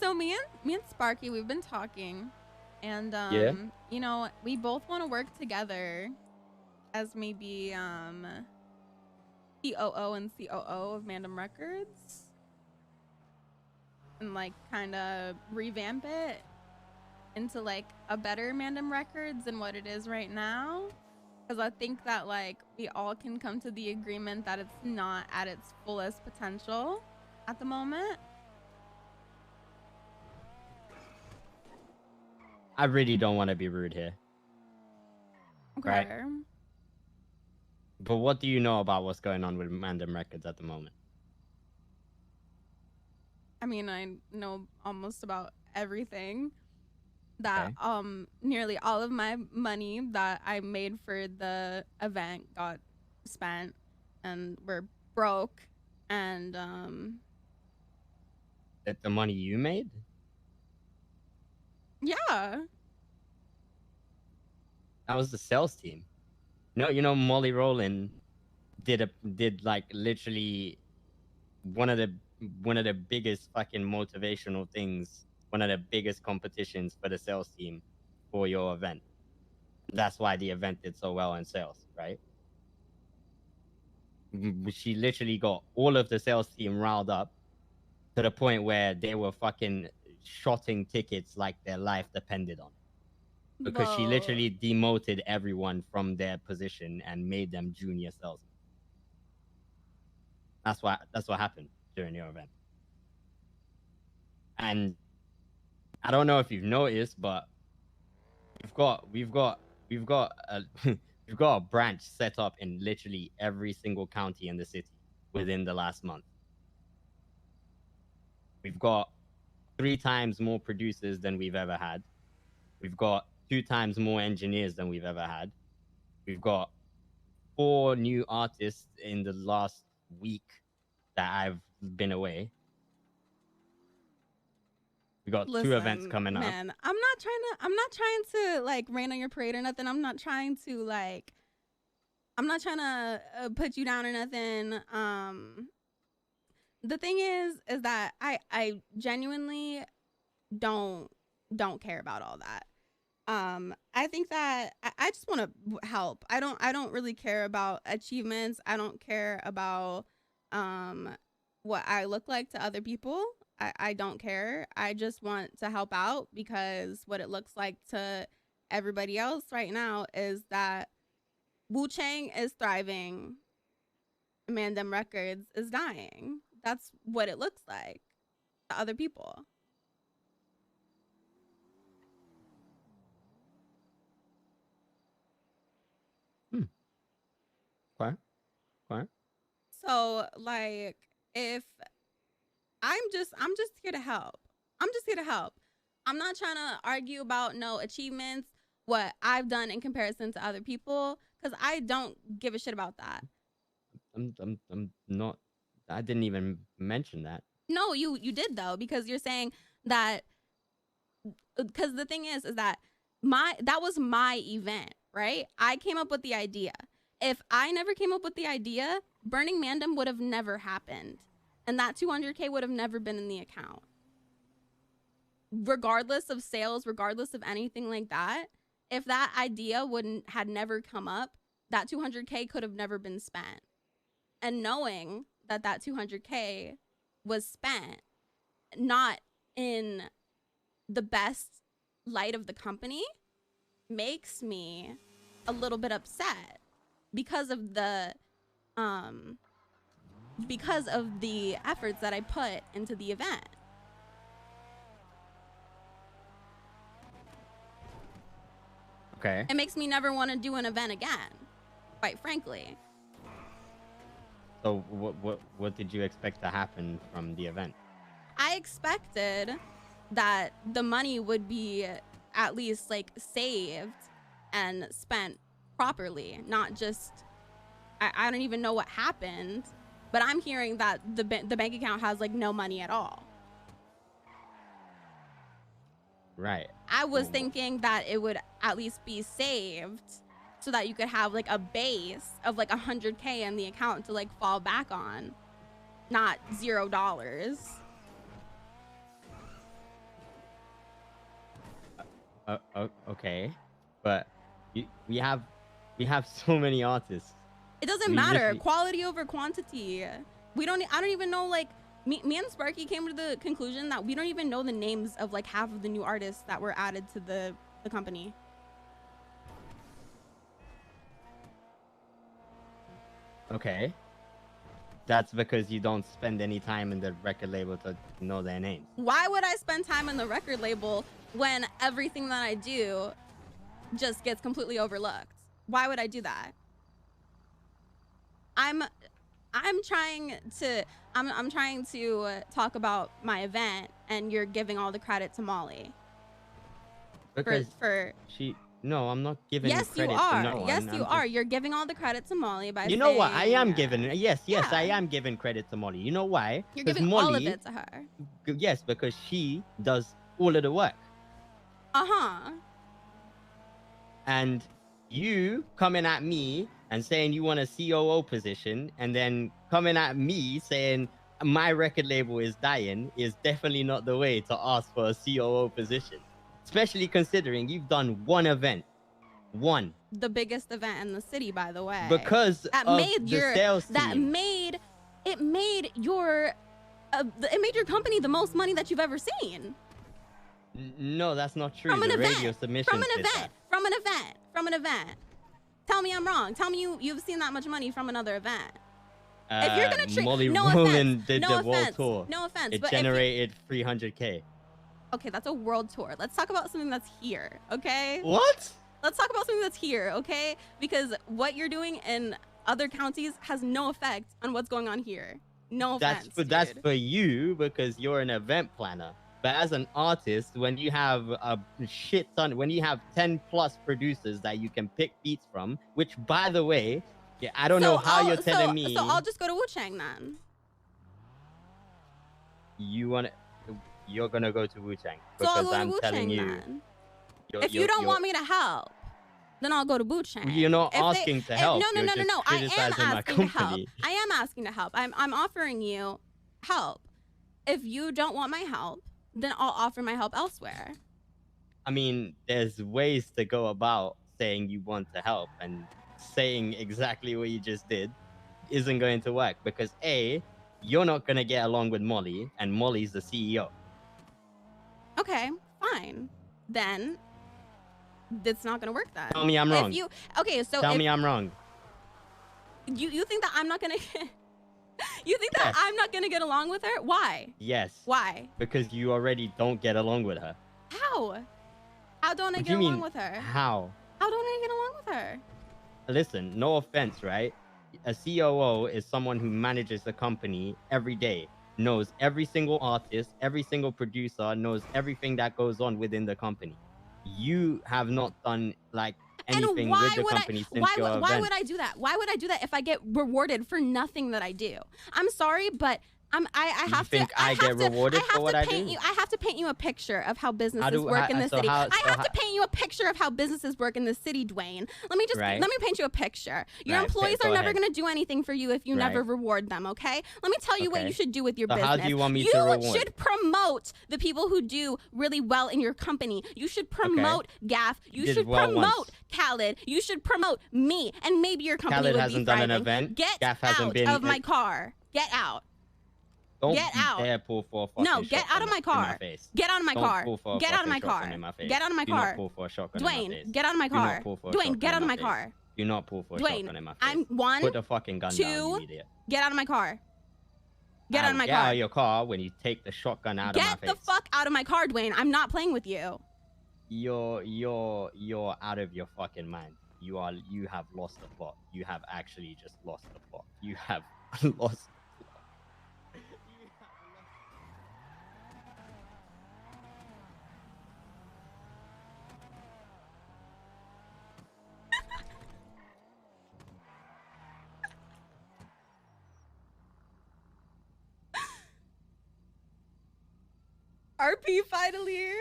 So me and Sparky, we've been talking, and Yeah. you know, we both want to work together as maybe COO and COO of Mandem Records, and like kind of revamp it into like a better Mandem Records than what it is right now. Because I think that like we all can come to the agreement that it's not at its fullest potential at the moment. I really don't want to be rude here, Okay. right? But what do you know about what's going on with Mandem Records at the moment? I mean, I know almost about everything. That Okay. nearly all of my money that I made for the event got spent, and we're broke, and That the money you made? yeah. That was the sales team. No, Molly Rowland did like literally one of the one of the biggest fucking motivational things, one of the biggest competitions for the sales team for your event. That's why the event did so well in sales, right? She literally got all of the sales team riled up to the point where they were fucking shotting tickets like their life depended on it. Because she Well, literally demoted everyone from their position and made them junior salesmen. That's what happened during your event. And I don't know if you've noticed, but we've got a we've got a branch set up in literally every single county in the city within the last month. We've got 3 times more producers than we've ever had. We've got 2 times more engineers than we've ever had. We've got 4 new artists in the last week that I've been away. We got 2 events listen, coming up. man, I'm not trying to like rain on your parade or nothing. I'm not trying to put you down or nothing. The thing is that I genuinely don't care about all that. I think that I just want to help. I don't really care about achievements. I don't care about what I look like to other people. I don't care. I just want to help out, because what it looks like to everybody else right now is that Wu Chang is thriving, Mandem Records is dying. That's what it looks like to other people. Okay. Okay. So like, if I'm just here to help. I'm just here to help. I'm not trying to argue about no achievements, what I've done in comparison to other people, because I don't give a shit about that. I'm not. I didn't even mention that. No, you did though, because you're saying that, because the thing is that that was my event, right? I came up with the idea. If I never came up with the idea, Burning Mandem would have never happened, and that 200K would have never been in the account. Regardless of sales, regardless of anything like that, if that idea had never come up, that 200K could have never been spent. And knowing that that 200K was spent not in the best light of the company makes me a little bit upset, because of the efforts that I put into the event. Okay. It makes me never want to do an event again, quite frankly. So what did you expect to happen from the event? I expected that the money would be at least like saved and spent properly, not just, I don't even know what happened, but I'm hearing that the bank account has like no money at all. Right. I was thinking that it would at least be saved so that you could have like a base of like 100K in the account to like fall back on, not $0. Okay, but we have so many artists. It doesn't matter. Quality over quantity. I don't even know, like, me and Sparky came to the conclusion that we don't even know the names of like half of the new artists that were added to the company. Okay. That's because you don't spend any time in the record label to know their names. Why would I spend time in the record label when everything that I do just gets completely overlooked? Why would I do that? I'm trying to talk about my event, and you're giving all the credit to Molly. Because no, I'm not giving credit to no one. Yes, you are. You're giving all the credit to Molly by You know what? I am giving yes, I am giving credit to Molly. You know why? You're giving Molly, all of it to her. Yes, because she does all of the work. Uh-huh. And you coming at me and saying you want a COO position, and then coming at me saying my record label is dying, is definitely not the way to ask for a COO position. Especially considering you've done one event. One. The biggest event in the city, by the way. Because that of made the sales team. That made your company the most money that you've ever seen. No, that's not true. From an event. Radio submission From an event. Tell me I'm wrong. Tell me you've seen that much money from another event. If you're gonna treat Molly no Rowland offense, did no the offense, world tour. no offense, it but generated 300K. Okay, that's a world tour. Let's talk about something that's here, okay? What? Let's talk about something that's here, okay? Because what you're doing in other counties has no effect on what's going on here. No offense. That's for you because you're an event planner. But as an artist, when you have a shit ton, when you have 10 plus producers that you can pick beats from, which by the way, I don't know how you're telling me. So I'll just go to Wu-Chang then. You're gonna go to Wu-Chang because so I'm telling you. Then. If you don't want me to help, then I'll go to Wu-Chang. You're not asking to help. No. I am asking to help. I am asking to help. I'm offering you help. If you don't want my help, then I'll offer my help elsewhere. I mean, there's ways to go about saying you want to help, and saying exactly what you just did isn't going to work because A, you're not going to get along with Molly, and Molly's the CEO. Okay, fine. Then it's not going to work then. Tell me I'm wrong. Tell me I'm wrong. You think that I'm not going to You think that I'm not going to get along with her? Why? Yes. Why? Because you already don't get along with her. How? How don't I get along with her? How? How don't I get along with her? Listen, no offense, right? A COO is someone who manages the company every day, knows every single artist, every single producer, knows everything that goes on within the company. You have not done like anything with the company since your event. Why would I do that? Why would I do that if I get rewarded for nothing that I do? I'm sorry, but I have to. I get rewarded for what I do? I have to paint you a picture of how businesses work in the city. I have to paint you a picture of how businesses work in the city, Dwayne. Let me paint you a picture. Your employees are never going to do anything for you if you never reward them, okay? Let me tell you what you should do with your business. How do you want me to reward? You should promote the people who do really well in your company. You should promote Gaff. You should promote Khaled. You should promote me, and maybe your company would be thriving. Khaled hasn't done an event. Get out of my car. Get out. Get out. Pull for a fucking no, get out of my car. Get out of my car. Get out of my car. Get out of my car. Dwayne, get out of my car. Dwayne, get out of my car. Do not pull for a shotgun in my face. I'm one. Put the fucking gun down, you idiot. Get out of my car. Get out of my car. Get out of your car when you take the shotgun out of my face. Get the fuck out of my car, Dwayne. I'm not playing with you. You're out of your fucking mind. You have lost the plot. You have actually just lost the plot. You have lost. RP finally here.